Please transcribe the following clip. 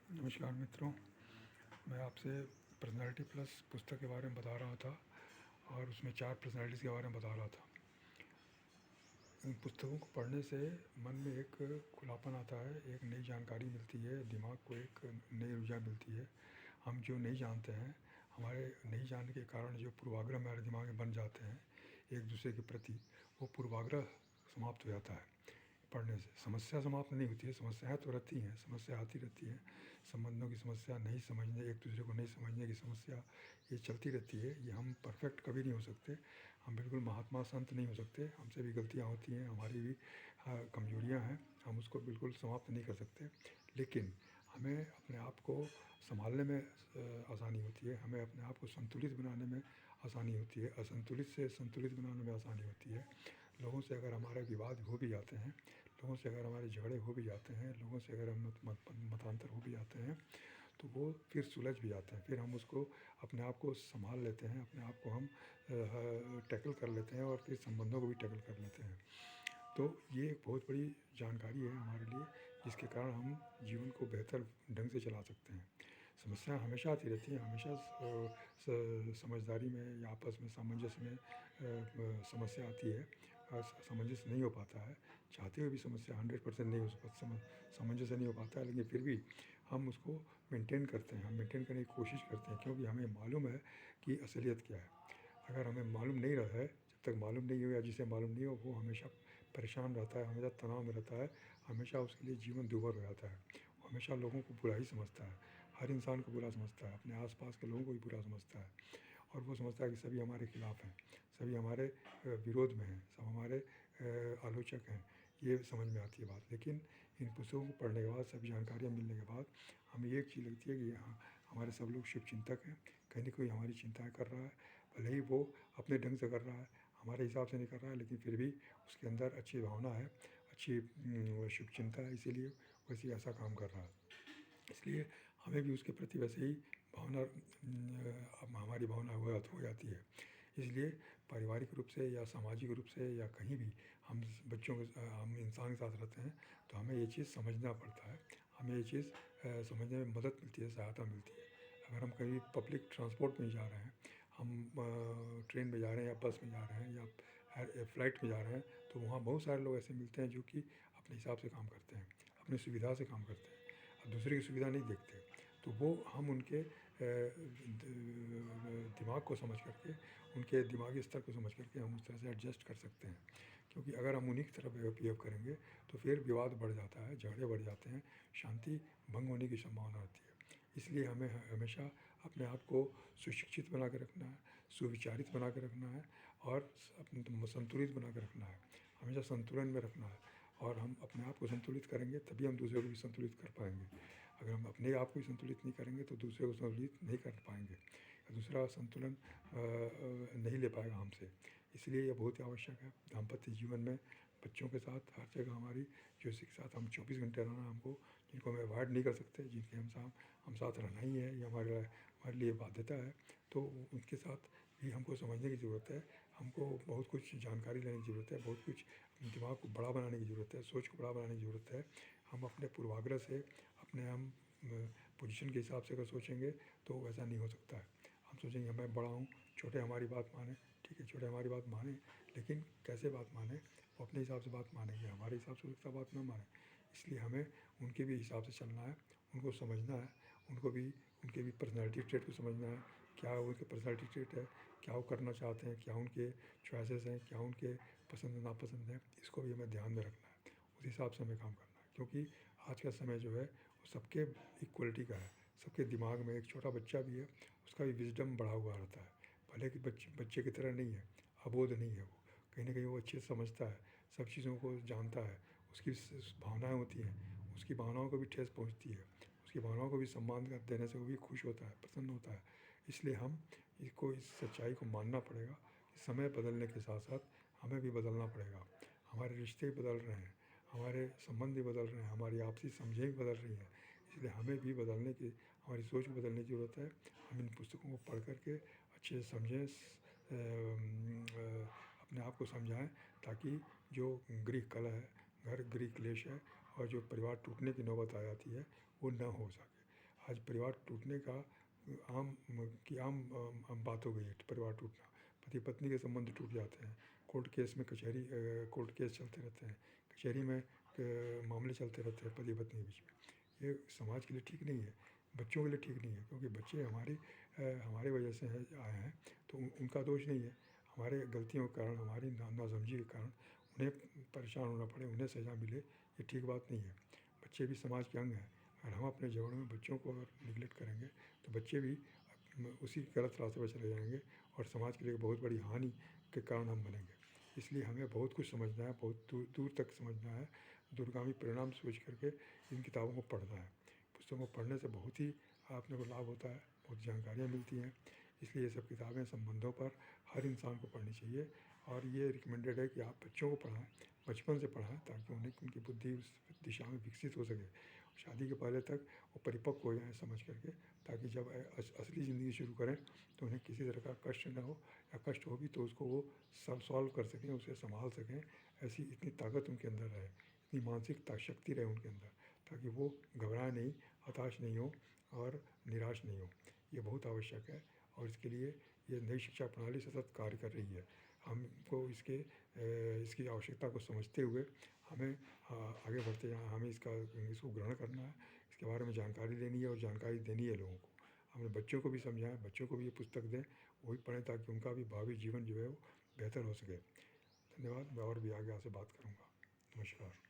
नमस्कार मित्रों, मैं आपसे पर्सनैलिटी प्लस पुस्तक के बारे में बता रहा था और उसमें 4 पर्सनैलिटीज़ के बारे में बता रहा था। इन पुस्तकों को पढ़ने से मन में एक खुलापन आता है, एक नई जानकारी मिलती है, दिमाग को एक नई ऊर्जा मिलती है। हम जो नहीं जानते हैं, हमारे नहीं जानने के कारण जो पूर्वाग्रह हमारे दिमाग में बन जाते हैं एक दूसरे के प्रति, वो पूर्वाग्रह समाप्त हो जाता है पढ़ने से। समस्या समाप्त नहीं होती है, समस्याएं तो रहती हैं, समस्या आती रहती हैं। संबंधों की समस्या, नहीं समझने, एक दूसरे को नहीं समझने की समस्या, ये चलती रहती है। ये हम परफेक्ट कभी नहीं हो सकते, हम बिल्कुल महात्मा संत नहीं हो सकते। हमसे भी गलतियाँ होती हैं, हमारी भी कमजोरियाँ हैं, हम उसको बिल्कुल समाप्त नहीं कर सकते। लेकिन हमें अपने आप को संभालने में आसानी होती है, हमें अपने आप को संतुलित बनाने में आसानी होती है, असंतुलित से संतुलित बनाने में आसानी होती है। लोगों से अगर हमारे विवाद हो भी जाते हैं, लोगों से अगर हमारे झगड़े हो भी जाते हैं, लोगों से अगर हम मतांतर हो भी जाते हैं, तो वो फिर सुलझ भी जाते हैं। फिर हम उसको अपने आप को संभाल लेते हैं, अपने आप को हम टैकल कर लेते हैं और फिर संबंधों को भी टैकल कर लेते हैं। तो ये एक बहुत बड़ी जानकारी है हमारे लिए, जिसके कारण हम जीवन को बेहतर ढंग से चला सकते हैं। समस्याएं हमेशा आती रहती हैं, हमेशा समझदारी में या आपस में सामंजस्य में समस्या आती है। सामंजस्य नहीं हो पाता है, चाहते हुए भी समस्या 100% नहीं हो सामंजस्य नहीं हो पाता है, लेकिन फिर भी हम उसको मेंटेन करते हैं, हम मेंटेन करने की कोशिश करते हैं, क्योंकि हमें मालूम है कि असलियत क्या है। अगर हमें मालूम नहीं रहा है, जब तक मालूम नहीं हो या जिसे मालूम नहीं हो, वो हमेशा परेशान रहता है, हमेशा तनाव में रहता है, हमेशा उसके लिए जीवन दूभर हो जाता है। वो हमेशा लोगों को बुरा ही समझता है, हर इंसान को बुरा समझता है, अपने आसपास के लोगों को भी बुरा समझता है, और वो समझता है कि सभी हमारे खिलाफ हैं, सभी हमारे विरोध में हैं, सब हमारे आलोचक हैं। ये समझ में आती है बात। लेकिन इन पुस्तकों को पढ़ने के बाद, सभी जानकारियाँ मिलने के बाद, हमें एक चीज़ लगती है कि हाँ, हमारे सब लोग शुभ चिंतक हैं, कहीं न कहीं हमारी चिंताएँ कर रहा है। भले ही वो अपने ढंग से कर रहा है, हमारे हिसाब से नहीं कर रहा है, लेकिन फिर भी उसके अंदर अच्छी भावना है, अच्छी शुभ चिंता है, इसीलिए वैसे ऐसा काम कर रहा है। इसलिए हमें भी उसके प्रति वैसे ही भावना हमारी भावना हो जाती है। इसलिए पारिवारिक रूप से या सामाजिक रूप से या कहीं भी हम बच्चों के हम इंसान के साथ रहते हैं, तो हमें ये चीज़ समझना पड़ता है, हमें ये चीज़ समझने में मदद मिलती है, सहायता मिलती है। अगर हम कहीं पब्लिक ट्रांसपोर्ट में जा रहे हैं, हम ट्रेन में जा रहे हैं या बस में जा रहे हैं या फ्लाइट में जा रहे हैं, तो वहाँ बहुत सारे लोग ऐसे मिलते हैं जो कि अपने हिसाब से काम करते हैं, अपनी सुविधा से काम करते हैं, दूसरे की सुविधा नहीं देखते। तो वो हम उनके दिमाग को समझ करके, उनके दिमागी स्तर को समझ करके हम उस तरह से एडजस्ट कर सकते हैं। क्योंकि अगर हम उन्हीं की तरफ बिहेव करेंगे, तो फिर विवाद बढ़ जाता है, झगड़े बढ़ जाते हैं, शांति भंग होने की संभावना होती है। इसलिए हमें हमेशा अपने आप को सुशिक्षित बना के रखना है, सुविचारित बना के रखना है, और संतुलित बना के रखना है, हमेशा संतुलन में रखना है। और हम अपने आप को संतुलित करेंगे, तभी हम दूसरे को भी संतुलित कर पाएंगे। अगर हम अपने आप को ही संतुलित नहीं करेंगे, तो दूसरे को संतुलित नहीं कर पाएंगे, दूसरा संतुलन नहीं ले पाएगा हमसे। इसलिए यह बहुत ही आवश्यक है दाम्पत्य जीवन में, बच्चों के साथ, हर जगह हमारी जो के साथ हम 24 घंटे रहना, हमको जिनको हम अवॉइड नहीं कर सकते, जिनके हम साथ रहना ही है, ये हमारे लिए बाध्यता है। तो उनके साथ भी हमको समझने की ज़रूरत है, हमको बहुत कुछ जानकारी लेने की ज़रूरत है, बहुत कुछ दिमाग को बड़ा बनाने की ज़रूरत है, सोच को बड़ा बनाने की ज़रूरत है। हम अपने पूर्वाग्रह से, अपने हम पोजीशन के हिसाब से अगर सोचेंगे, तो वैसा नहीं हो सकता है। हम सोचेंगे मैं बड़ा हूँ, छोटे हमारी बात माने, ठीक है, छोटे हमारी बात माने, लेकिन कैसे बात माने, वो अपने हिसाब से बात मानेंगे, हमारे हिसाब से उसका बात ना माने। इसलिए हमें उनके भी हिसाब से चलना है, उनको समझना है, उनको भी उनके भी पर्सनैलिटी ट्रेट को समझना है, क्या उनके पर्सनैलिटी ट्रेट है, क्या वो करना चाहते हैं, क्या उनके चॉइसेस हैं, क्या उनके पसंद नापसंद हैं, इसको भी हमें ध्यान में रखना है। उस हिसाब से हमें काम करना है, क्योंकि आज का समय जो है वो सबके इक्वलिटी का है। सबके दिमाग में, एक छोटा बच्चा भी है, उसका भी विजडम बढ़ा हुआ रहता है, भले कि बच्चे की तरह नहीं है, अबोध नहीं है वो, कहीं ना कहीं वो अच्छे से समझता है, सब चीज़ों को जानता है, उसकी भावनाएं होती हैं, उसकी भावनाओं को भी ठेस पहुंचती है, उसकी भावनाओं को भी सम्मान देने से वो भी खुश होता है, प्रसन्न होता है। इसलिए हम इसको, इस सच्चाई को मानना पड़ेगा कि समय बदलने के साथ साथ हमें भी बदलना पड़ेगा। हमारे रिश्ते बदल रहे हैं, हमारे संबंध भी बदल रहे हैं, हमारी आपसी समझें भी बदल रही हैं, इसलिए हमें भी बदलने की, हमारी सोच को बदलने की ज़रूरत है। हम इन पुस्तकों को पढ़ करके अच्छे से समझें, अपने आप को समझाएं, ताकि जो गृह कलह है, घर गृह क्लेश है, और जो परिवार टूटने की नौबत आ जाती है, वो न हो सके। आज परिवार टूटने का आम बात हो गई है, परिवार टूटना। पति पत्नी के संबंध टूट जाते हैं, कोर्ट केस में कोर्ट केस चलते रहते हैं, कचहरी में मामले चलते रहते हैं पति पत्नी के बीच में। ये समाज के लिए ठीक नहीं है, बच्चों के लिए ठीक नहीं है, क्योंकि बच्चे हमारे वजह से आए हैं, तो उनका दोष नहीं है। हमारे गलतियों के कारण, हमारी नासमझी के कारण उन्हें परेशान होना पड़े, उन्हें सज़ा मिले, ये ठीक बात नहीं है। बच्चे भी समाज के अंग हैं। अगर हम अपने जीवन में बच्चों को अगर निगलेक्ट करेंगे तो बच्चे भी उसी गलत रास्ते पर चले जाएंगे और समाज के लिए बहुत बड़ी हानि के कारण हम बनेंगे। इसलिए हमें बहुत कुछ समझना है, बहुत दूर दूर तक समझना है, दूरगामी परिणाम सोच करके इन किताबों को पढ़ना है। पुस्तकों को पढ़ने से बहुत ही अपने को लाभ होता है, बहुत जानकारियाँ मिलती हैं। इसलिए ये सब किताबें संबंधों पर हर इंसान को पढ़नी चाहिए और ये रिकमेंडेड है कि आप बच्चों को पढ़ाएं, बचपन से पढ़ाएं, ताकि उनकी बुद्धि उस दिशा में विकसित हो सके। शादी के पहले तक वो परिपक्व हो जाएँ समझ करके, ताकि जब असली ज़िंदगी शुरू करें तो उन्हें किसी तरह का कष्ट ना हो, या कष्ट हो भी तो उसको वो सॉल्व कर सकें, उसे संभाल सकें। ऐसी इतनी ताकत उनके अंदर रहे, इतनी मानसिक शक्ति रहे उनके अंदर, ताकि वो घबराए नहीं, हताश नहीं हो और निराश नहीं हो। ये बहुत आवश्यक है और इसके लिए ये नई शिक्षा प्रणाली सतत कार्य कर रही है। हमको इसकी आवश्यकता को समझते हुए हमें आगे बढ़ते जाना, हमें इसको ग्रहण करना है, इसके बारे में जानकारी लेनी है और जानकारी देनी है लोगों को। हमें बच्चों को भी समझाएं, बच्चों को भी ये पुस्तक दें, वो भी पढ़ें, ताकि उनका भी भावी जीवन जो है वो बेहतर हो सके। धन्यवाद। मैं और भी आगे आपसे बात करूँगा। नमस्कार।